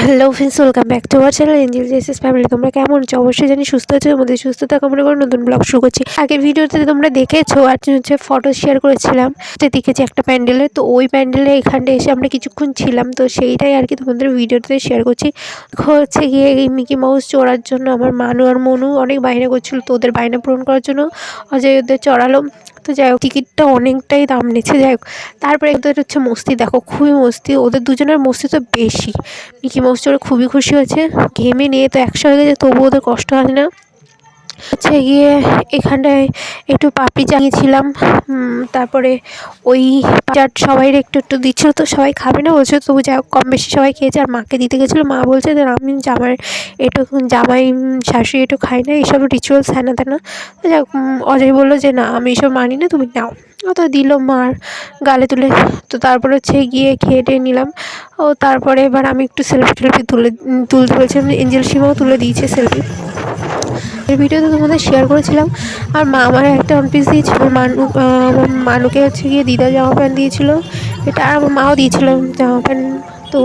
Hello friends, welcome back to our channel Angel Jesus family. তোমরা কেমন আছো? অবশ্যই জানি সুস্থ আছো। আমাদের সুস্থতা কামনা করে নতুন ব্লগ শুরু করছি। আগের ভিডিওতে তোমরা দেখেছো আর হচ্ছে ফটো শেয়ার করেছিলাম, দেখেছি একটা প্যান্ডেলে। তো ওই প্যান্ডেলে এখানটা এসে আমরা কিছুক্ষণ ছিলাম, তো সেইটাই আর কি তোমাদের ভিডিওতে শেয়ার করছি। হচ্ছে গিয়ে এই মিকি মাউস চড়ার জন্য আমার মানু আর মনু অনেক বায়না করছিল, তো ওদের বায়না পূরণ করার জন্য অজয় ওদের চড়ালো। তো যাই হোক, টিকিটটা অনেকটাই দাম নিচ্ছে। যাই হোক, তারপরে ওদের হচ্ছে মস্তি দেখো, খুবই মস্তি। ওদের দুজনের মস্তি তো বেশি। মিকি মাউস চড়ে খুবই খুশি হয়েছে, ঘেমে নিয়ে তো 100 হয়ে গেছে, তবুও ওদের কষ্ট হয় না। হচ্ছে গিয়ে এখানটায় একটু পাপড়ি চাইছিলাম, তারপরে ওই চাট সবাই একটু একটু দিচ্ছিলো, তো সবাই খাবে না বলছে, তবু যাই হোক কম বেশি সবাই খেয়েছে। আর মাকে দিতে গেছিলো, মা বলছে যে আমি জামাই শাশুড়ি একটু খাই না, এইসব রিচুয়ালস হ্যানা তেনা। তো যাই হোক, অজয় বললো যে না, আমি এসব মানি না, তুমি নাও। তো দিল মার গালে তুলে। তো তারপরে হচ্ছে গিয়ে খেয়ে টেয়ে নিলাম। ও তারপরে এবার আমি একটু সেলফি তুলতে বলছিলাম, এঞ্জেল সীমাও তুলে দিয়েছে সেলফি। এর ভিডিওতে তোমাদের শেয়ার করেছিলাম। আর মা আমার একটা ওয়ান পিস দিয়েছিল, আমার মানুকে হচ্ছে গিয়ে দিদা জামা প্যান্ট দিয়েছিল, এটা আর আমার মাও দিয়েছিল জামা প্যান্ট। তো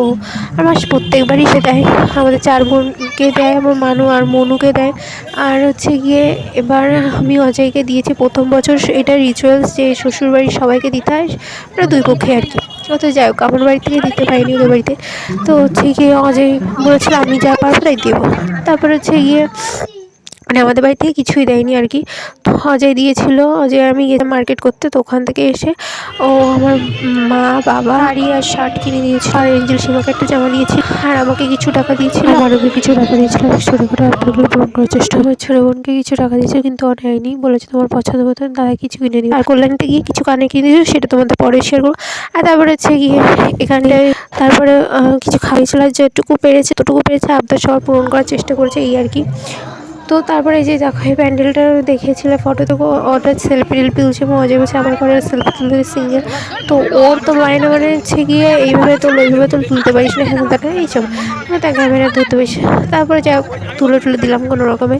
আমার প্রত্যেকবারই সে দেয়, আমাদের 4 বোনকে দেয়, আমার মানু আর মনুকে দেয়। আর হচ্ছে গিয়ে এবার আমি অজয়কে দিয়েছি প্রথম বছর। এটা রিচুয়ালস যে শ্বশুরবাড়ির সবাইকে দিতে হয়, মানে 2 পক্ষে আর কি। তো যাই হোক, আমার বাড়ি থেকে দিতে পারিনি ওদের বাড়িতে। তো হচ্ছে গিয়ে অজয় বলেছিল আমি যা পারবো তাই দেবো। তারপর হচ্ছে গিয়ে মানে আমাদের বাড়ি থেকে কিছুই দেয়নি আর কি। তো অজয় দিয়েছিল, অজয় আমি গেছিলাম মার্কেট করতে, তো ওখান থেকে এসে ও আমার মা বাবা শাড়ি আর শার্ট কিনে দিয়েছিল, আর এঞ্জেল সীমাকে একটা জামা দিয়েছিল, আর আমাকে কিছু টাকা দিয়েছিল, আমারকে কিছু টাকা দিয়েছিল। আমি ছোটোখাটো আবদারগুলো পূরণ করার চেষ্টা, আমার ছোটো বোনকে কিছু টাকা দিয়েছিল, কিন্তু ও নেয়নি, বলেছে তোমার পছন্দ মতন দাদা কিছু কিনে দিই। আর কল্যাণকে গিয়ে কিছু কানে কিনে দিয়েছিল, সেটা তোমাদের পরে শেয়ার করবো। আর তারপরে হচ্ছে গিয়ে এখানটায় তারপরে কিছু খাইয়েছিল, যেটুকু পেরেছে ততটুকু পেরেছে, আবদার সবার পূরণ করার চেষ্টা করেছে, এই আর কি। তো তারপরে এই যে দেখো, এই প্যান্ডেলটা দেখিয়েছিল ফটো, তো ওটা সেলফি তুলছে, অজয় বলছে আমার ঘরে সেলফি তুলতে সিঙ্গেল। তো ওর তো মানে হচ্ছে গিয়ে এইভাবে ওইভাবে তুলতে পারিস না, হ্যাঁ তাকে এইসব মানে তার ক্যামেরা ধরতে পারিস। তারপরে যা তুলে দিলাম কোনো রকমে।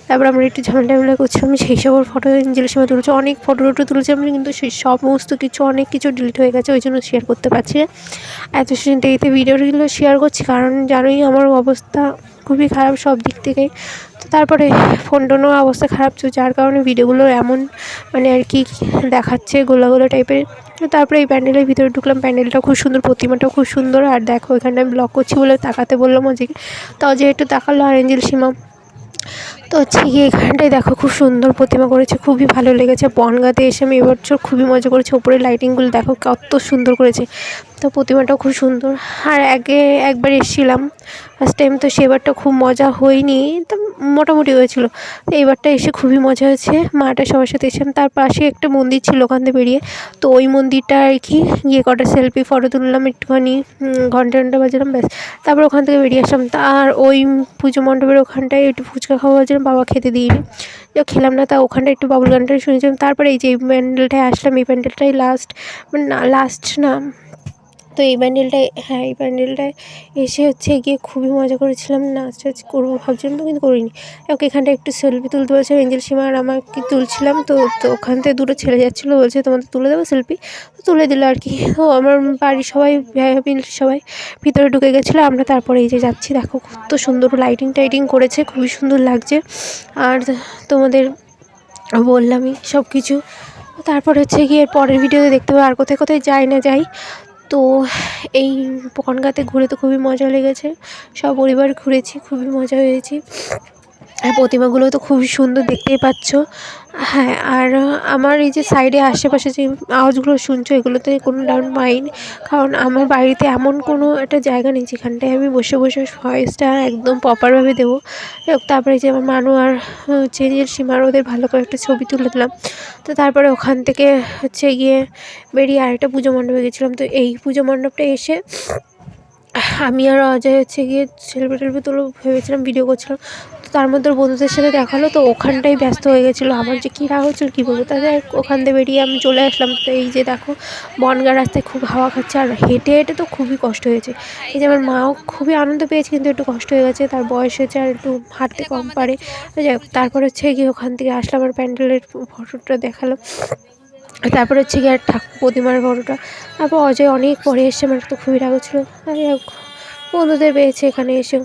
তারপর আমরা একটু ঝামেলা করছিলাম, সেই সব ওর ফটো এঞ্জেলের সময় তুলেছে, অনেক ফটো তুলেছিলাম, কিন্তু সেই সমস্ত কিছু অনেক কিছু ডিলিট হয়ে গেছে, ওই জন্য শেয়ার করতে পারছি না। এত দেরিতে ভিডিওগুলো শেয়ার করছি, কারণ জানোই আমার অবস্থা খুবই খারাপ সব দিক থেকেই। তো তারপরে ফোনটোনও অবস্থা খারাপ, তো যার কারণে ভিডিওগুলো এমন মানে আর কি দেখাচ্ছে গোলা টাইপের। তো তারপরে এই প্যান্ডেলের ভিতরে ঢুকলাম, প্যান্ডেলটা খুব সুন্দর, প্রতিমাটাও খুব সুন্দর। আর দেখো এখানটা আমি ব্লগ করছি বলে তাকাতে বললাম অজয়কে, তো অজয় একটু তাকালো, আর এঞ্জেল সীমা। তো হচ্ছে গিয়ে এখানটায় দেখো খুব সুন্দর প্রতিমা করেছে, খুবই ভালো লেগেছে। বনগাঁতে এসে আমি এবছর খুবই মজা করেছি, ওপরে লাইটিংগুলো দেখো কত সুন্দর করেছে। তো প্রতিমাটাও খুব সুন্দর। আর একবার এসেছিলাম ফার্স্ট টাইম, তো সেবারটা খুব মজা হয়নি, তো মোটামুটি হয়েছিল। তো এইবারটা এসে খুবই মজা হয়েছে, মাটা সবার সাথে এসেছিলাম। তার পাশে একটা মন্দির ছিল ওখান থেকে বেরিয়ে, তো ওই মন্দিরটা আর কি গিয়ে কটা সেলফি ফটো তুললাম, একটুখানি ঘন্টা বাজালাম, ব্যাস। তারপর ওখান থেকে বেরিয়ে আসলাম। আর ওই পুজো মণ্ডপের ওখানটায় একটু ফুচকা খাওয়া জন্য বাবা খেতে দিইনি, খেলাম না, তা ওখানটা একটু বাবুল গানটা শুনেছিলাম। তারপরে এই যে এই প্যান্ডেলটায় আসলাম, এই প্যান্ডেলটাই লাস্ট, মানে না লাস্ট না, তো এই প্যান্ডেলটায় এসে হচ্ছে গিয়ে খুবই মজা করেছিলাম, নাচ টাচ করবো ভাবছিলাম, তো কিন্তু করিনি। ওকে এখানটা একটু সেলফি তুলতে বলছিলাম, এঞ্জেল সীমা আর আমাকে তুলছিলাম। তো ওখান থেকে দুটো ছেলে যাচ্ছিলো, বলছে তোমাদের তুলে দেবো সেলফি, তো তুলে দিল আর কি। তো আমার বাড়ির সবাই সবাই ভিতরে ঢুকে গেছিলো, আমরা তারপরে এই যে যাচ্ছি, দেখো কত সুন্দর লাইটিং করেছে, খুবই সুন্দর লাগছে। আর তোমাদের বললামই সব কিছু। তারপর হচ্ছে গিয়ে পরের ভিডিওতে দেখতে পাবো আর কোথায় কোথায় যাই। তো এই বনগাঁতে ঘুরে তো খুবই মজা লেগেছে, পরিবার ঘুরেছি, খুবই মজা হয়েছে। আর প্রতিমাগুলো তো খুবই সুন্দর, দেখতেই পাচ্ছ। হ্যাঁ, আর আমার এই যে সাইডে আশেপাশে যে আওয়াজগুলো শুনছো, এগুলোতে কোনো ডাউট মাইন্ড, কারণ আমার বাড়িতে এমন কোনো একটা জায়গা নেই যেখানটায় আমি বসে ভয়েসটা একদম প্রপারভাবে দেবো। তারপরে যে আমার মানু আর চেঞ্জের সীমার ওদের ভালো করে একটা ছবি তুলে দিলাম। তো তারপরে ওখান থেকে হচ্ছে গিয়ে বেরিয়ে আরেকটা পুজো মণ্ডপে গেছিলাম। তো এই পুজো মণ্ডপটা এসে আমি আর অজয় হচ্ছে গিয়ে সেলফি তুলো ভেবেছিলাম, ভিডিও করছিলাম। তো তার মধ্যে বন্ধুদের সাথে দেখা হলো, তো ওখানটাই ব্যস্ত হয়ে গেছিলো। আমার যে কী রাগ হচ্ছিলো কী বলবো, তাদের ওখান থেকে বেরিয়ে আমি চলে আসলাম। তো এই যে দেখো বনগাঁ রাস্তায় খুব হাওয়া খাচ্ছে, আর হেঁটে তো খুবই কষ্ট হয়েছে। এই যে আমার মাও খুবই আনন্দ পেয়েছে, কিন্তু একটু কষ্ট হয়ে গেছে, তার বয়স হয়েছে আর একটু হাঁটতে কম পারে। তো যাই হোক, তারপর হচ্ছে গিয়ে ওখান থেকে আসলাম, আর প্যান্ডেলের ফটোটা দেখালাম। তারপর হচ্ছে গিয়ে আর প্রতিমার ফটোটা। তারপর অজয় অনেক পরে এসছে, আমার তো খুবই রাগ হচ্ছিলো। যাই হোক, বন্ধুদের পেয়েছে এখানে এসে।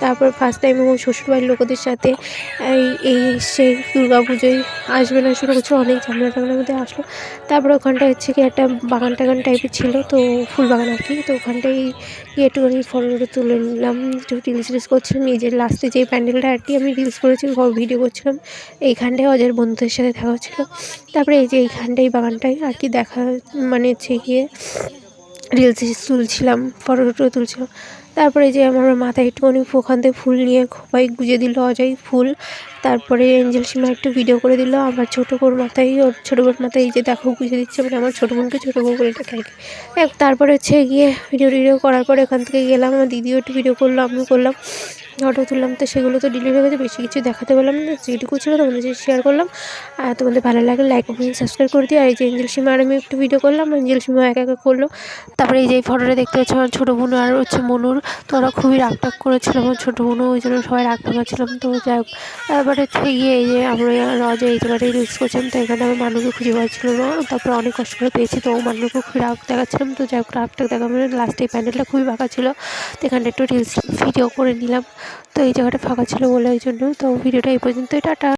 তারপর ফার্স্ট টাইম ও শ্বশুরবাড়ির লোকেদের সাথে এই সেই দুর্গা পুজোয় আসবে না শুরু করছিল, অনেক ঝামেলা টামেলার মধ্যে আসলো। তারপরে ওখানটায় হচ্ছে কি একটা বাগান টাগান টাইপের ছিল, তো ফুল বাগান আর কি। তো ওখানটায় একটুখানি ফটো টটো তুলে নিলাম, একটু রিলস টিলস করছিলাম। নিজের লাস্টে যেই প্যান্ডেলটা আর কি আমি রিলস করেছি, ভিডিও করছিলাম এইখানটায় অজয়ের বন্ধুদের সাথে দেখা হচ্ছিলো। তারপরে এই যে এইখানটায় বাগানটায় আর কি দেখা মানে হচ্ছে গিয়ে রিলস তুলছিলাম, ফটো টটো তুলছিলাম। তারপরে যে আমার মাথায় একটুখানি ওখান থেকে ফুল নিয়ে খোপাই গুঁজে দিল অজয় ফুল। তারপরে এঞ্জেল সীমা একটু ভিডিও করে দিল আমার ছোটো বোর মাথায়, ওর ছোটো বোর মাথায় এই যে দেখো গুঁজে দিচ্ছে, মানে আমার ছোটো বোনকে ছোটো বউ বলে ডাকে আর কি। তারপরে হচ্ছে গিয়ে ভিডিও করার পরে এখান থেকে গেলাম, আমার দিদিও একটু ভিডিও করলো, আমিও করলাম, ফটো তুললাম। তো সেগুলো তো ডিলিট হয়ে গেছে, বেশি কিছু দেখাতে পারলাম না, যেটুকু ছিল তোমাদের সাথে শেয়ার করলাম। আর তোমাদের ভালো লাগলে লাইক কমেন্ট সাবস্ক্রাইব করে দিই। আর এই যে এঞ্জেল সীমা আর আমি একটু ভিডিও করলাম, এঞ্জেল সীমা একা একা করলো। তারপরে এই যে ফটোটা দেখতে পাচ্ছি আমার ছোটো বোন আর হচ্ছে মনুর, তো ওরা খুবই রাগটাগ করেছিল আমার ছোটো বোনও, ওই জন্য সবাই রাগ ভাঙাচ্ছিলাম। তো যাই হোক, তারপরে হচ্ছে গিয়ে এই যে আমরা অজয় এই জায়গাটায় রিলস করছিলাম, তো এখানে আমি মানুষকে খুঁজে পাচ্ছিল না, তারপরে অনেক কষ্ট করে পেয়েছি, তো মানুষকে খুবই রাগ দেখাচ্ছিলাম। তো যাই হোক, রাগটাগ দেখা মানে লাস্টে এই প্যান্ডেলটা খুবই ফাঁকা ছিল, তো এখানটা একটু রিলস ভিডিও করে নিলাম। তো এই জায়গাটা ফাঁকা ছিল বলে ওই জন্য। তো ভিডিওটা এই পর্যন্তই, টাটা।